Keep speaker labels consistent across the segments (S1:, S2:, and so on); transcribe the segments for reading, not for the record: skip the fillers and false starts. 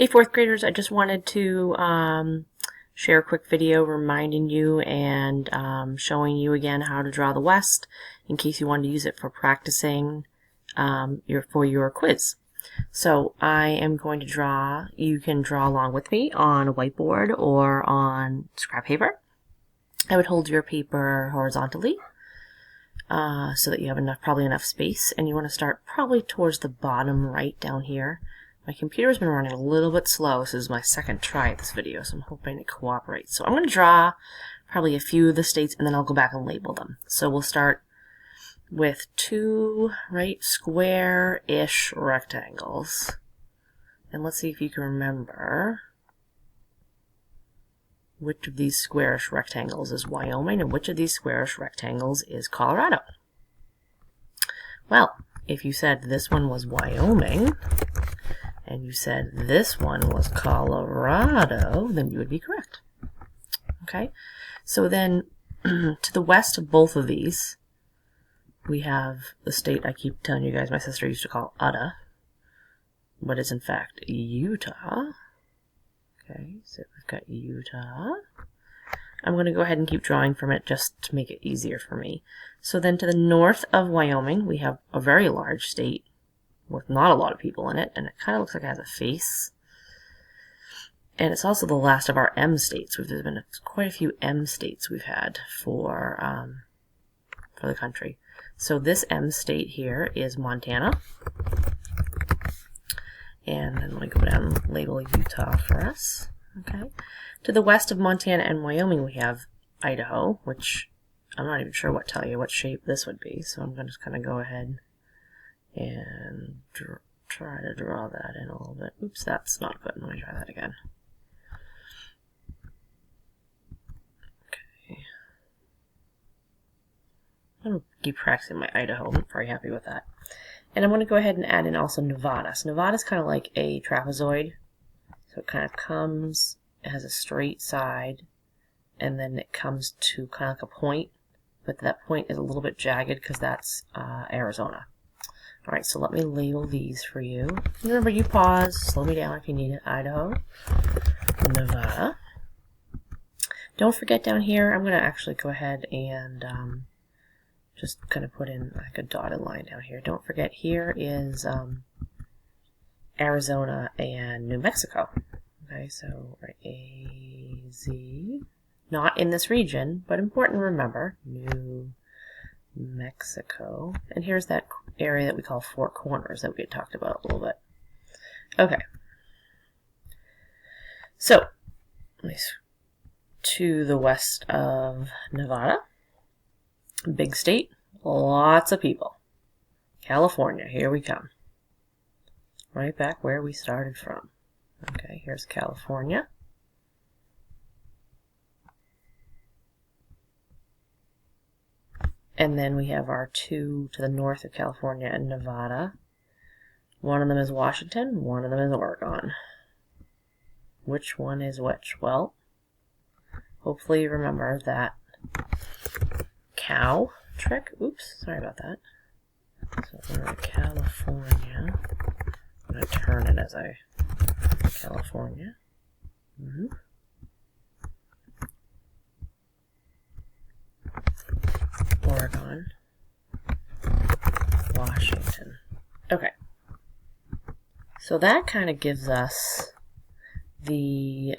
S1: Hey, fourth graders, I just wanted to share a quick video reminding you and showing you again how to draw the West in case you wanted to use it for practicing for your quiz. So I am going to draw. You can draw along with me on a whiteboard or on scrap paper. I would hold your paper horizontally so that you have probably enough space, and you want to start probably towards the bottom right down here. My computer's been running a little bit slow. This is my second try at this video, so I'm hoping it cooperates. So I'm going to draw probably a few of the states, and then I'll go back and label them. So we'll start with two square-ish rectangles. And let's see if you can remember which of these squarish rectangles is Wyoming and which of these squarish rectangles is Colorado. Well, if you said this one was Wyoming and you said this one was Colorado, then you would be correct. Okay, so then to the west of both of these, we have the state I keep telling you guys my sister used to call Utah, but it's in fact Utah. Okay, so we've got Utah. I'm going to go ahead and keep drawing from it just to make it easier for me. So then to the north of Wyoming, we have a very large state with not a lot of people in it, and it kind of looks like it has a face. And it's also the last of our M states. There's been quite a few M states we've had for the country. So this M state here is Montana. And then let me go down and label Utah for us. Okay. To the west of Montana and Wyoming, we have Idaho, which I'm not even sure what shape this would be. So I'm going to just kind of go ahead and try to draw that in a little bit. Oops, that's not good. Let me try that again. Okay. I'm going to keep practicing my Idaho. I'm very happy with that. And I'm going to go ahead and add in also Nevada. So Nevada is kind of like a trapezoid. So it kind of comes, it has a straight side, and then it comes to kind of like a point. But that point is a little bit jagged because that's Arizona. Alright, so let me label these for you. Remember, you pause, slow me down if you need it. Idaho, Nevada. Don't forget down here, I'm going to actually go ahead and just kind of put in like a dotted line down here. Don't forget, here is Arizona and New Mexico. Okay, so AZ, not in this region, but important to remember, New Mexico. And here's that area that we call Four Corners that we had talked about a little bit. Okay. So, to the west of Nevada, big state, lots of people. California, here we come. Right back where we started from. Okay, here's California. And then we have our two to the north of California and Nevada. One of them is Washington, one of them is Oregon. Which one is which? Well, hopefully you remember that cow trick. Oops, sorry about that. So we're in California. I'm going to turn it as I... California. Oregon. Washington. Okay. So that kind of gives us the,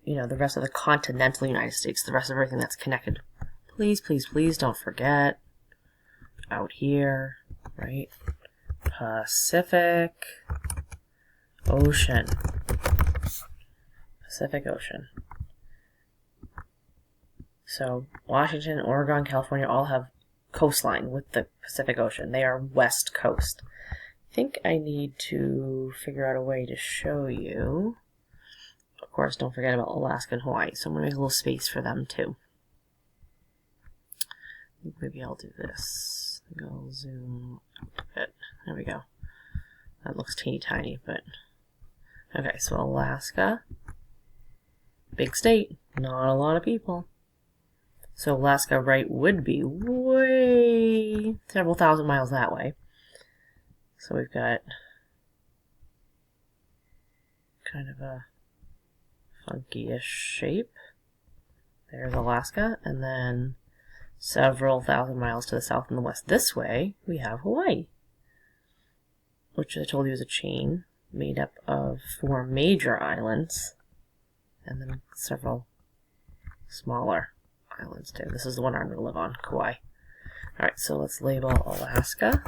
S1: the rest of the continental United States, the rest of everything that's connected. Please, please, please don't forget out here, right? Pacific Ocean. Pacific Ocean. So Washington, Oregon, California all have coastline with the Pacific Ocean. They are west coast. I think I need to figure out a way to show you. Of course, don't forget about Alaska and Hawaii. So I'm going to make a little space for them too. I think maybe I'll do this. I think I'll zoom out a bit. There we go. That looks teeny tiny, but... Okay, so Alaska. Big state. Not a lot of people. So Alaska, right, would be way several thousand miles that way. So we've got kind of a funky-ish shape. There's Alaska, and then several thousand miles to the south and the west this way, we have Hawaii, which I told you is a chain made up of 4 major islands, and then several smaller islands too. This is the one I'm going to live on, Kauai. Alright, so let's label Alaska.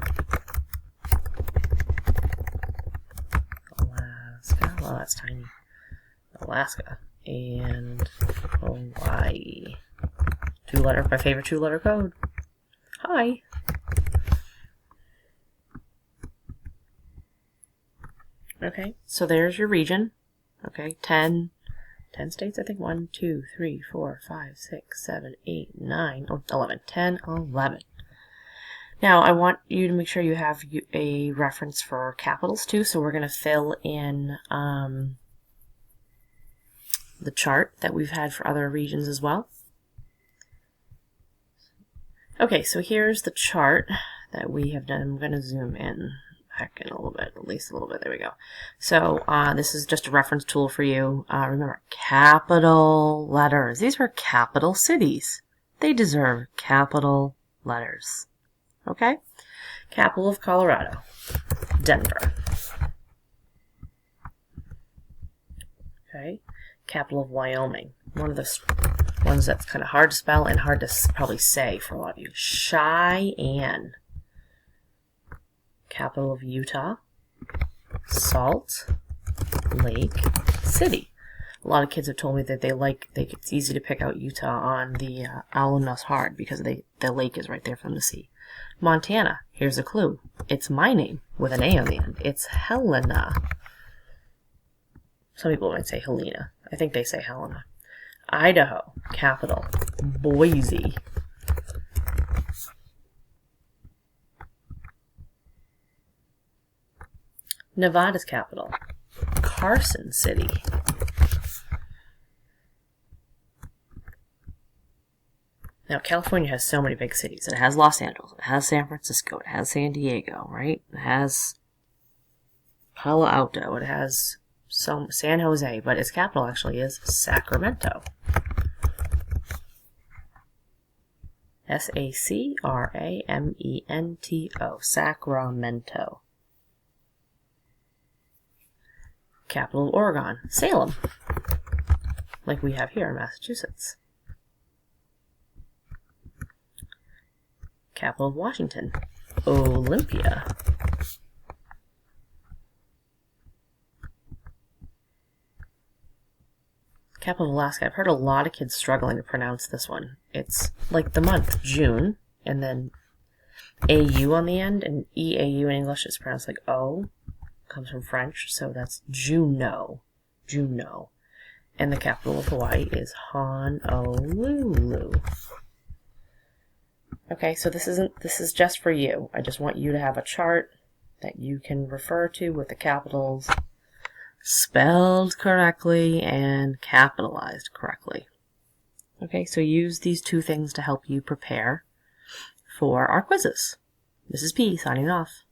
S1: Well, that's tiny. Alaska. And Hawaii. My favorite 2-letter code. Hi. Okay, so there's your region. Okay, 10 states, I think. 1, 2, 3, 4, 5, 6, 7, 8, 9, 11. 10, 11. Now, I want you to make sure you have a reference for capitals too, so we're going to fill in the chart that we've had for other regions as well. Okay, so here's the chart that we have done. I'm going to zoom in back in a little bit, at least a little bit. There we go. So this is just a reference tool for you. Remember, capital letters. These were capital cities. They deserve capital letters. Okay? Capital of Colorado, Denver. Okay? Capital of Wyoming. One of the ones that's kind of hard to spell and hard to probably say for a lot of you. Cheyenne. Capital of Utah, Salt Lake City. A lot of kids have told me that it's easy to pick out Utah on the Alumnus Hard because the lake is right there from the sea. Montana, here's a clue. It's my name with an A on the end. It's Helena. Some people might say Helena. I think they say Helena. Idaho, capital, Boise. Nevada's capital, Carson City. Now, California has so many big cities. It has Los Angeles, it has San Francisco, it has San Diego, right? It has Palo Alto, it has San Jose, but its capital actually is Sacramento. S-A-C-R-A-M-E-N-T-O, Sacramento. Capital of Oregon, Salem, like we have here in Massachusetts. Capital of Washington, Olympia. Capital of Alaska. I've heard a lot of kids struggling to pronounce this one. It's like the month, June, and then A-U on the end, and E-A-U in English is pronounced like O. Comes from French, so that's Juneau. Juneau. And the capital of Hawaii is Honolulu. Okay, so this is just for you. I just want you to have a chart that you can refer to with the capitals spelled correctly and capitalized correctly. Okay, so use these 2 things to help you prepare for our quizzes. This is P signing off.